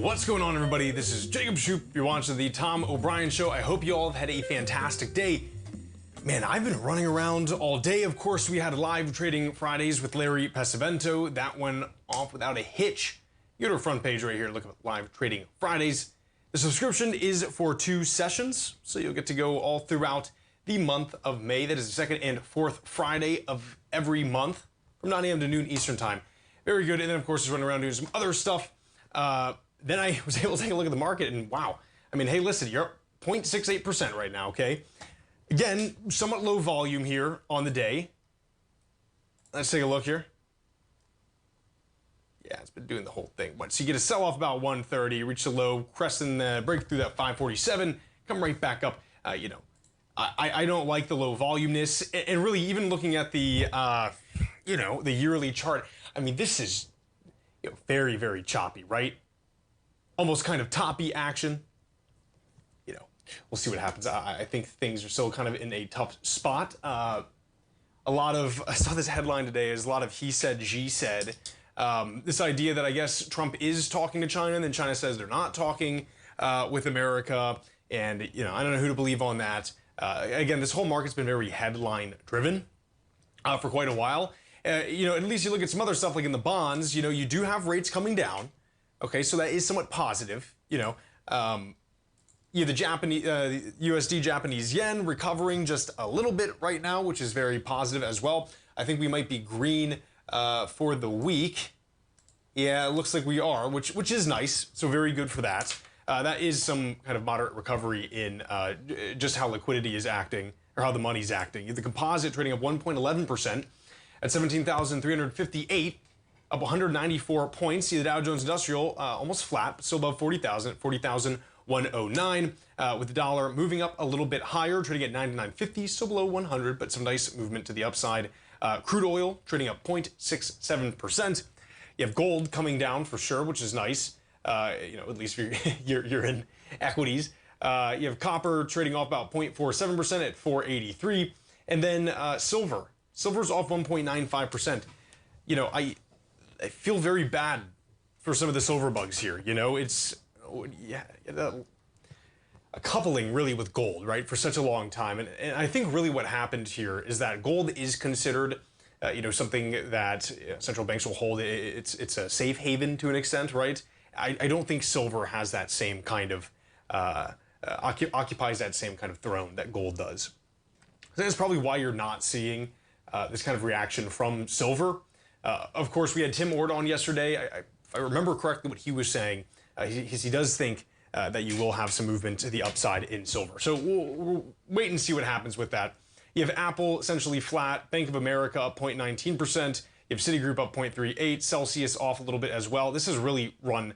What's going on, everybody? This is Jacob Shoup. You're watching the Tom O'Brien Show. I hope you all have had a fantastic day. Man, I've been running around all day. Of course, we had live trading Fridays with Larry Pesavento. That went off without a hitch. You go to our front page right here, look at live trading Fridays. The subscription is for 2 sessions, so you'll get to go all throughout the month of May. That is the second and fourth Friday of every month from 9 a.m. to noon Eastern time. Very good. And then, of course, just running around doing some other stuff. Then I was able to take a look at the market, and wow. I mean, hey, listen, you're up 0.68% right now, okay? Again, somewhat low volume here on the day. Let's take a look here. Yeah, it's been doing the whole thing. So you get a sell-off about 130, reach the low, crest and break through that 547, come right back up. I don't like the low volumeness, and really even looking at the, the yearly chart, I mean, this is very, very choppy, right? Almost kind of toppy action. We'll see what happens. I think things are still kind of in a tough spot. I saw this headline today, is a lot of he said, she said. This idea that I guess Trump is talking to China, and then China says they're not talking with America. And, I don't know who to believe on that. Again, this whole market's been very headline driven for quite a while. At least you look at some other stuff like in the bonds, you do have rates coming down. Okay, so that is somewhat positive. The Japanese USD Japanese yen recovering just a little bit right now, which is very positive as well. I think we might be green for the week. Yeah, it looks like we are, which is nice. So very good for that. That is some kind of moderate recovery in just how liquidity is acting, or how the money's acting. The composite trading up 1.11% at 17,358. Up 194 points. See the Dow Jones Industrial almost flat, but still above 40,000 at 40,109. With the dollar moving up a little bit higher, trading at 99.50, still below 100, but some nice movement to the upside. Crude oil trading up 0.67%. You have gold coming down for sure, which is nice. At least you're in equities. You have copper trading off about 0.47% at 483, and then silver. Silver's off 1.95%. I feel very bad for some of the silver bugs here. It's a coupling really with gold, right, for such a long time. And I think really what happened here is that gold is considered, something that central banks will hold. It's a safe haven to an extent, right? I don't think silver has that same kind of, occupies that same kind of throne that gold does. So that's probably why you're not seeing this kind of reaction from silver. Of course, we had Tim Ord on yesterday. If I remember correctly what he was saying, he does think that you will have some movement to the upside in silver. So we'll wait and see what happens with that. You have Apple essentially flat, Bank of America up 0.19%, you have Citigroup up 0.38%, Celsius off a little bit as well. This has really run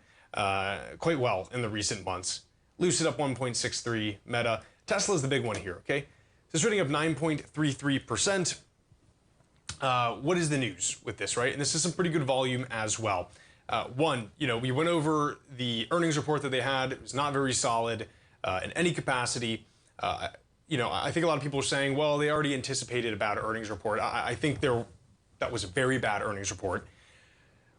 quite well in the recent months. Lucid up 1.63%, Meta. Tesla is the big one here, okay? So it's trading up 9.33%. What is the news with this, right? And this is some pretty good volume as well. One, we went over the earnings report that they had. It was not very solid in any capacity. I think a lot of people are saying, well, they already anticipated a bad earnings report. I think that was a very bad earnings report.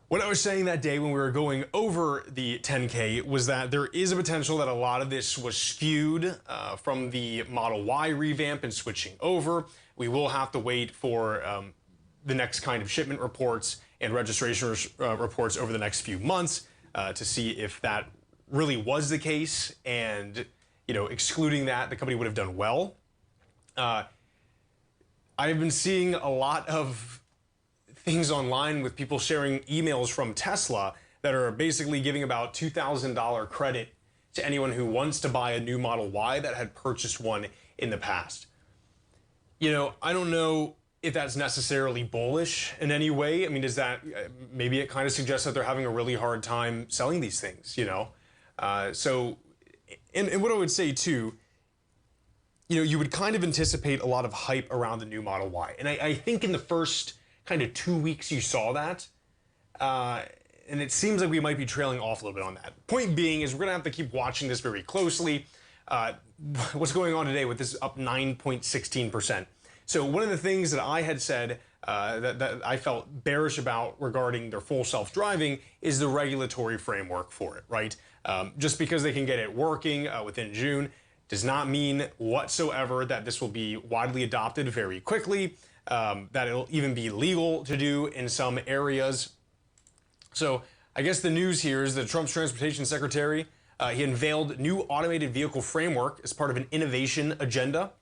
What I was saying that day when we were going over the 10K was that there is a potential that a lot of this was skewed from the Model Y revamp and switching over. We will have to wait for the next kind of shipment reports and registration reports over the next few months to see if that really was the case. And, excluding that, the company would have done well. I've been seeing a lot of things online with people sharing emails from Tesla that are basically giving about $2,000 credit to anyone who wants to buy a new Model Y that had purchased one in the past. I don't know if that's necessarily bullish in any way. I mean, is that, maybe it kind of suggests that they're having a really hard time selling these things, So, and what I would say too, you would kind of anticipate a lot of hype around the new Model Y. And I think in the first kind of 2 weeks you saw that, and it seems like we might be trailing off a little bit on that. Point being is we're gonna have to keep watching this very closely. What's going on today with this up 9.16%. So one of the things that I had said that I felt bearish about regarding their full self-driving is the regulatory framework for it, right? Just because they can get it working within June does not mean whatsoever that this will be widely adopted very quickly, that it'll even be legal to do in some areas. So I guess the news here is that Trump's transportation secretary, he unveiled new automated vehicle framework as part of an innovation agenda.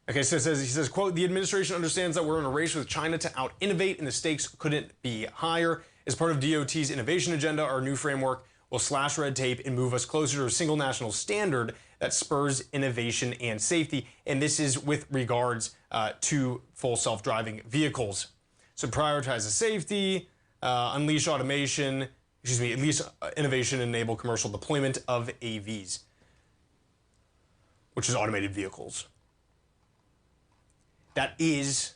Okay, so he says, quote, the administration understands that we're in a race with China to out-innovate and the stakes couldn't be higher. As part of DOT's innovation agenda, our new framework will slash red tape and move us closer to a single national standard that spurs innovation and safety. And this is with regards to full self-driving vehicles. So prioritize the safety, unleash automation, unleash innovation and enable commercial deployment of AVs, which is automated vehicles. That is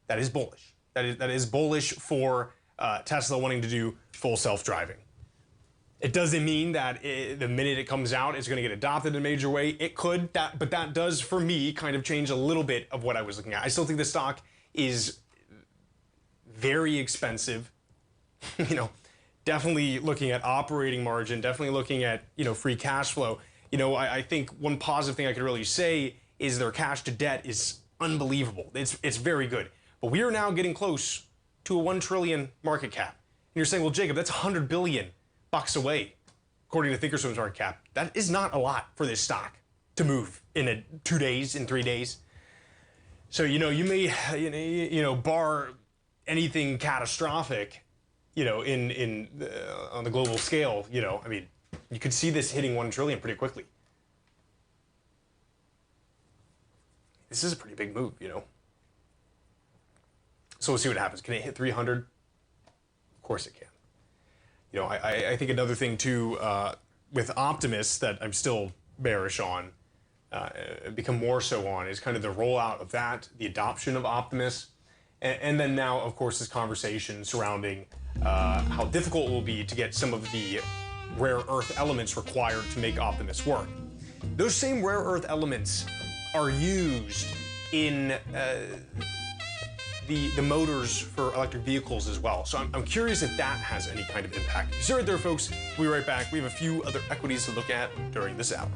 bullish. That is bullish for Tesla wanting to do full self-driving. It doesn't mean that the minute it comes out, it's going to get adopted in a major way. It could, but that does, for me, kind of change a little bit of what I was looking at. I still think the stock is very expensive. Definitely looking at operating margin, definitely looking at, free cash flow. I think one positive thing I could really say is their cash to debt is unbelievable. It's very good. But we are now getting close to a 1 trillion market cap. And you're saying, well, Jacob, that's $100 billion away, according to Thinkorswim's market cap. That is not a lot for this stock to move in 2 days, in 3 days. So, you may, bar anything catastrophic, on the global scale, you could see this hitting 1 trillion pretty quickly. This is a pretty big move, So we'll see what happens. Can it hit 300? Of course it can. I think another thing too, with Optimus that I'm still bearish on, become more so on, is kind of the rollout of that, the adoption of Optimus. And then now, of course, this conversation surrounding how difficult it will be to get some of the rare earth elements required to make Optimus work. Those same rare earth elements are used in the motors for electric vehicles as well. So I'm curious if that has any kind of impact. So right there, folks, we'll be right back. We have a few other equities to look at during this hour.